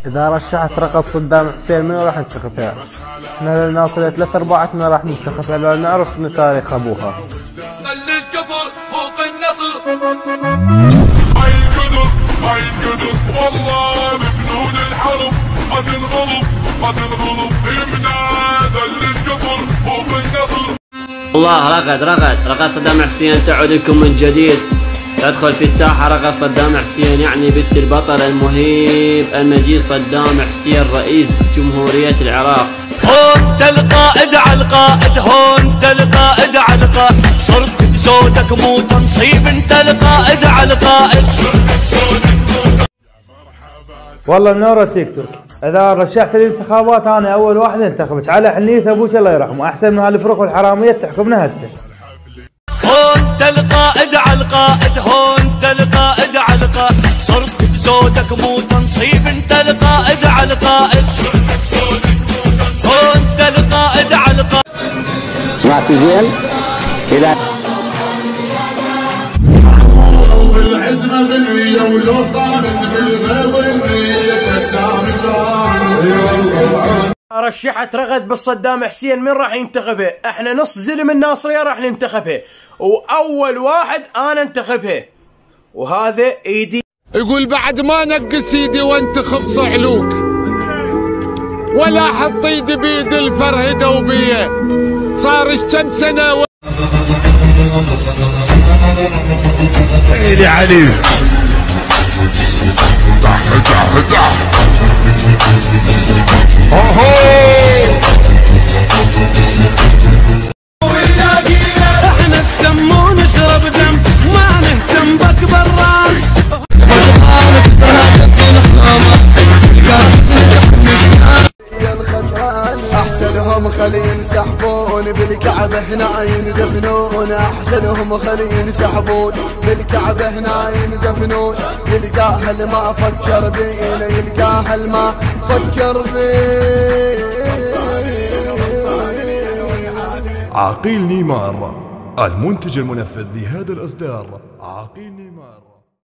إذا رشحت رقص صدام حسين منو راح ننتخبها؟ احنا للناصرية 3/4 راح ننتخبها لو نعرف من تاريخ أبوها. خلي الكفر فوق النصر. هاي القدر والله بفنون الحرب ما تنغلب يمنا ذل الكفر فوق النصر. الله رقص صدام حسين تعود لكم من جديد. تدخل في الساحة رقص صدام حسين يعني بنت البطل المهيب المجيد صدام حسين رئيس جمهورية العراق. هون تلقائد على القائد، هون تلقائد على القائد، صرت بزودك مو تنصيب، انت القائد على القائد. والله منورة تيك توك، إذا رشحت الانتخابات أنا أول واحد انتخبت على حنيث أبوك الله يرحمه، أحسن من هالفرق والحرامية تحكمنا هسه. هون تلقائد على القائد، هون تلقائد على القائد، صرت بزودك مو تنصيب، انت القائد على القائد. هون تلقائد على القائد. سمعت زين؟ إذا بالعزمة ذنية ولو صارت بالغيظ رشحت رغد بالصدام حسين من راح ينتخبها؟ احنا نص زلم الناصرية راح ننتخبها، واول واحد انا انتخبها، وهذا ايدي. يقول بعد ما نقص ايدي وانتخب صعلوك ولا حط ايدي بيد الفرهده وبيه، صار كم سنه ايدي علي احنا السمو نشرب دم ما نهتم بك بران. احسنهم خلي ينسحبون بالكعبة هنا يندفنون، احسنهم خلي ينسحبون بالكعبة هنا يندفنون، يلقاه اللي ما فكر بينا، يلقاه اللي ما فكر بينا. عقيل نيمار المنتج المنفذ لهذا الإصدار. عقيل نيمار.